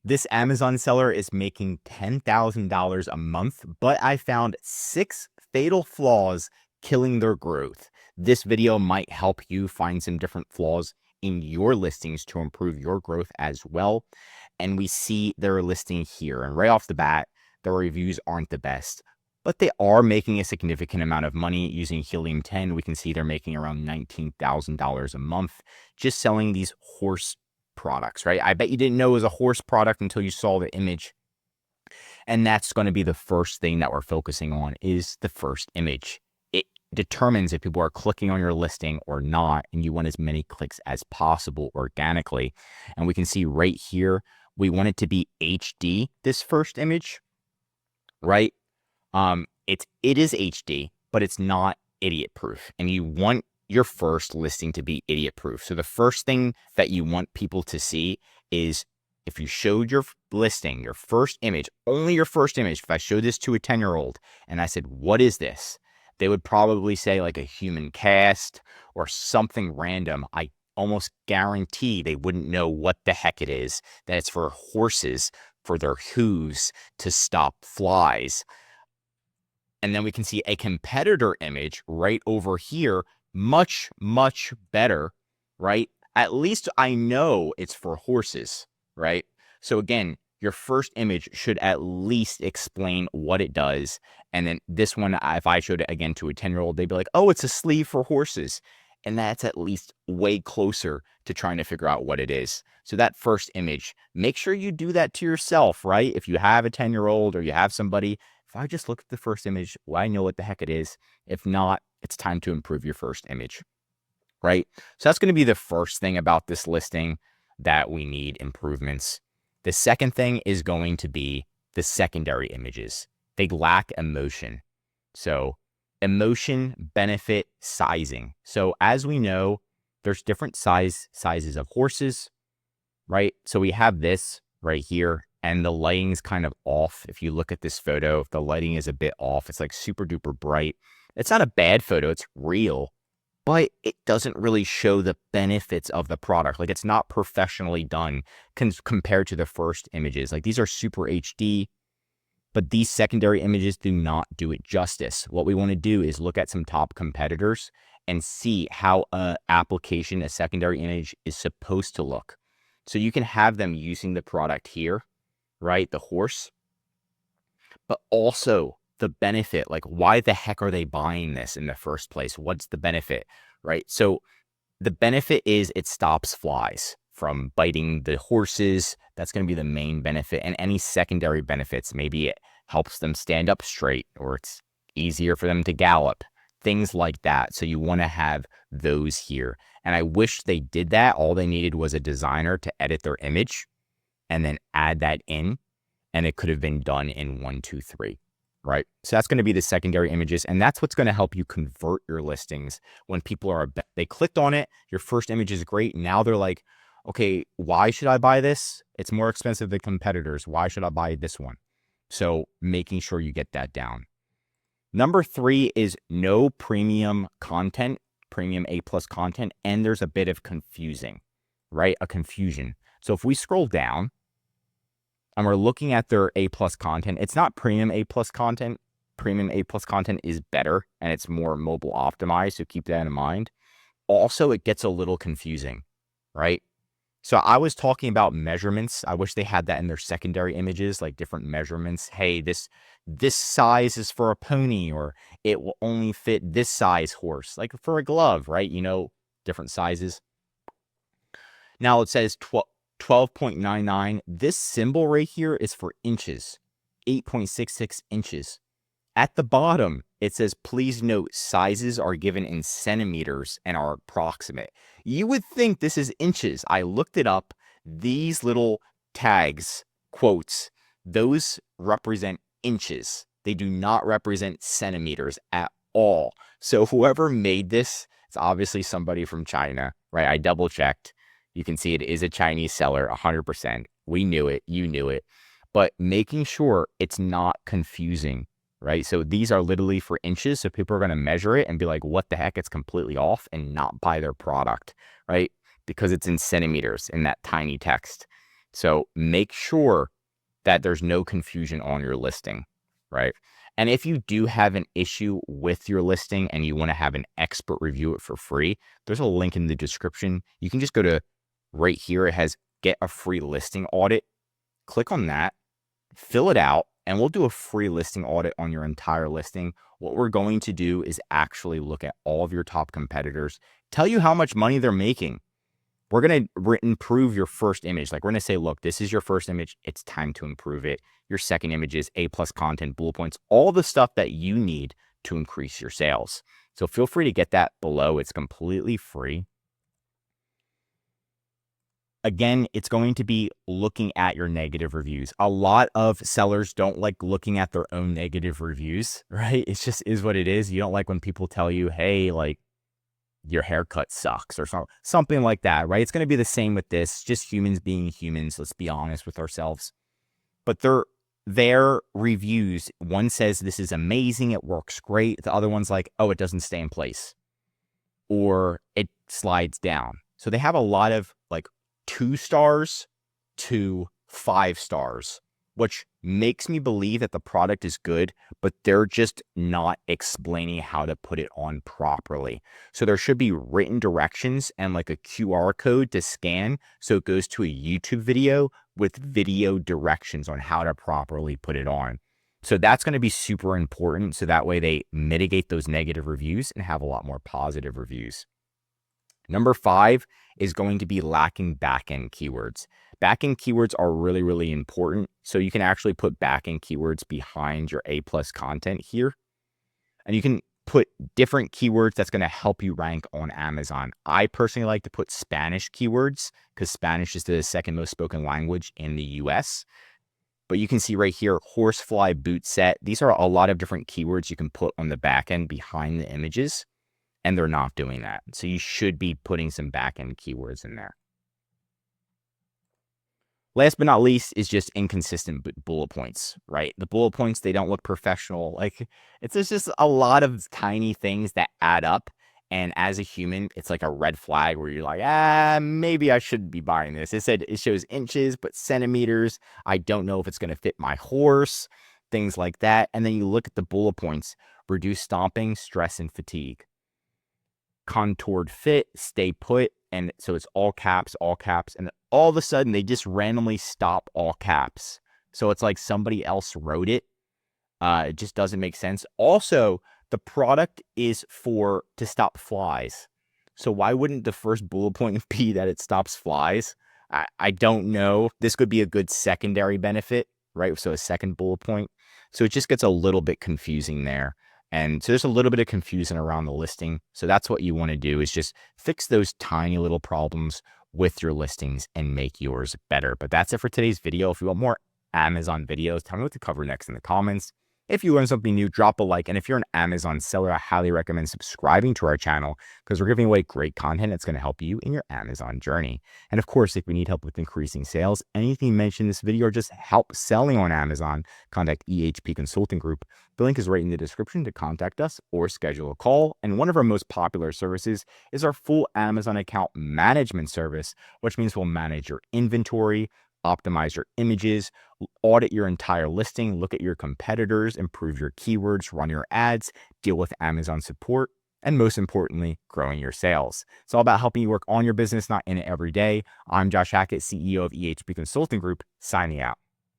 This Amazon seller is making $10,000 a month, but I found 6 fatal flaws killing their growth. This video might help you find some different flaws in your listings to improve your growth as well. And we see their listing here. And right off the bat, the reviews aren't the best, but they are making a significant amount of money using Helium 10. We can see they're making around $19,000 a month just selling these horse products, right? I bet you didn't know it was a horse product until you saw the image. And that's going to be the first thing that we're focusing on is the first image. It determines if people are clicking on your listing or not, and you want as many clicks as possible organically. And we can see right here, we want it to be HD, this first image, right? It is HD, but it's not idiot proof. And you want your first listing to be idiot proof. So the first thing that you want people to see is if you showed your listing, your first image, only your first image, if I showed this to a 10-year-old and I said, what is this? They would probably say like a human cast or something random. I almost guarantee they wouldn't know what the heck it is, that it's for horses, for their hooves to stop flies. And then we can see a competitor image right over here, much, much better, right? At least I know it's for horses, right? So again, your first image should at least explain what it does. And then this one, if I showed it again to a 10-year-old, they'd be like, oh, it's a sleeve for horses. And that's at least way closer to trying to figure out what it is. So that first image, make sure you do that to yourself, right? If you have a 10-year-old or you have somebody, if I just look at the first image, well, I know what the heck it is. If not, it's time to improve your first image, right? So that's going to be the first thing about this listing that we need improvements. The second thing is going to be the secondary images. They lack emotion. So emotion, benefit, sizing. So as we know, there's different sizes of horses, right? So we have this right here, and the lighting's kind of off. If you look at this photo, if the lighting is a bit off, it's like super duper bright. It's not a bad photo, it's real, but it doesn't really show the benefits of the product. Like it's not professionally done compared to the first images. Like these are super HD, but these secondary images do not do it justice. What we want to do is look at some top competitors and see how a secondary image is supposed to look. So you can have them using the product here, right? The horse, but also the benefit, like why the heck are they buying this in the first place? What's the benefit, right? So the benefit is it stops flies from biting the horses. That's going to be the main benefit. And any secondary benefits, maybe it helps them stand up straight or it's easier for them to gallop, things like that. So you want to have those here. And I wish they did that. All they needed was a designer to edit their image and then add that in. And it could have been done in 1, 2, 3. Right? So that's going to be the secondary images. And that's what's going to help you convert your listings when people are, they clicked on it. Your first image is great. Now they're like, okay, why should I buy this? It's more expensive than competitors. Why should I buy this one? So making sure you get that down. Number 3 is no premium content, premium A+ content. And there's a bit of confusing, right? A confusion. So if we scroll down, and we're looking at their A+ content, it's not premium A+ content. Premium A+ content is better and it's more mobile optimized. So keep that in mind. Also, it gets a little confusing, right? So I was talking about measurements. I wish they had that in their secondary images, like different measurements. Hey, this size is for a pony, or it will only fit this size horse, like for a glove, right? You know, different sizes. Now it says 12.99. This symbol right here is for inches, 8.66 inches. At the bottom, it says, please note sizes are given in centimeters and are approximate. You would think this is inches. I looked it up. These little tags, quotes, those represent inches. They do not represent centimeters at all. So whoever made this, it's obviously somebody from China, right? I double checked. You can see it is a Chinese seller, 100%. We knew it. You knew it. But making sure it's not confusing, right? So these are literally for inches. So people are going to measure it and be like, what the heck? It's completely off, and not buy their product, right? Because it's in centimeters in that tiny text. So make sure that there's no confusion on your listing, right? And if you do have an issue with your listing and you want to have an expert review it for free, there's a link in the description. You can just go to right here. It has get a free listing audit. Click on that, fill it out, and we'll do a free listing audit on your entire listing. What we're going to do is actually look at all of your top competitors, tell you how much money they're making. We're going to improve your first image. Like we're going to say, look, this is your first image. It's time to improve it. Your second image is A+ content, bullet points, all the stuff that you need to increase your sales. So feel free to get that below. It's completely free. Again, it's going to be looking at your negative reviews. A lot of sellers don't like looking at their own negative reviews, right? It just is what it is. You don't like when people tell you, hey, like, your haircut sucks or something like that, right? It's going to be the same with this, just humans being humans. Let's be honest with ourselves. But their reviews, one says this is amazing, it works great. The other one's like, oh, it doesn't stay in place or it slides down. So they have a lot of like 2 stars to 5 stars, which makes me believe that the product is good, but they're just not explaining how to put it on properly. So there should be written directions and like a QR code to scan. So it goes to a YouTube video with video directions on how to properly put it on. So that's going to be super important. So that way they mitigate those negative reviews and have a lot more positive reviews. Number 5 is going to be lacking backend keywords. Backend keywords are really, really important. So you can actually put backend keywords behind your A+ content here. And you can put different keywords that's going to help you rank on Amazon. I personally like to put Spanish keywords because Spanish is the second most spoken language in the US. But you can see right here, horsefly boot set. These are a lot of different keywords you can put on the back end behind the images, and they're not doing that. So you should be putting some back end keywords in there. Last but not least is just inconsistent bullet points, right? The bullet points, they don't look professional. Like there's just a lot of tiny things that add up. And as a human, it's like a red flag where you're like, maybe I shouldn't be buying this. It said it shows inches, but centimeters. I don't know if it's going to fit my horse, things like that. And then you look at the bullet points, reduce stomping, stress, and fatigue. Contoured fit, stay put. And so it's all caps. And all of a sudden they just randomly stop all caps. So it's like somebody else wrote it. It just doesn't make sense. Also, the product is to stop flies. So why wouldn't the first bullet point be that it stops flies? I don't know. This could be a good secondary benefit, right? So a second bullet point. So it just gets a little bit confusing there. And so there's a little bit of confusion around the listing. So that's what you want to do is just fix those tiny little problems with your listings and make yours better. But that's it for today's video. If you want more Amazon videos, tell me what to cover next in the comments. If you learned something new, drop a like. And if you're an Amazon seller, I highly recommend subscribing to our channel because we're giving away great content that's going to help you in your Amazon journey. And of course, if you need help with increasing sales, anything mentioned in this video or just help selling on Amazon, contact EHP Consulting Group. The link is right in the description to contact us or schedule a call. And one of our most popular services is our full Amazon account management service, which means we'll manage your inventory, optimize your images, audit your entire listing, look at your competitors, improve your keywords, run your ads, deal with Amazon support, and most importantly, growing your sales. It's all about helping you work on your business, not in it every day. I'm Josh Hackett, CEO of EHP Consulting Group, signing out.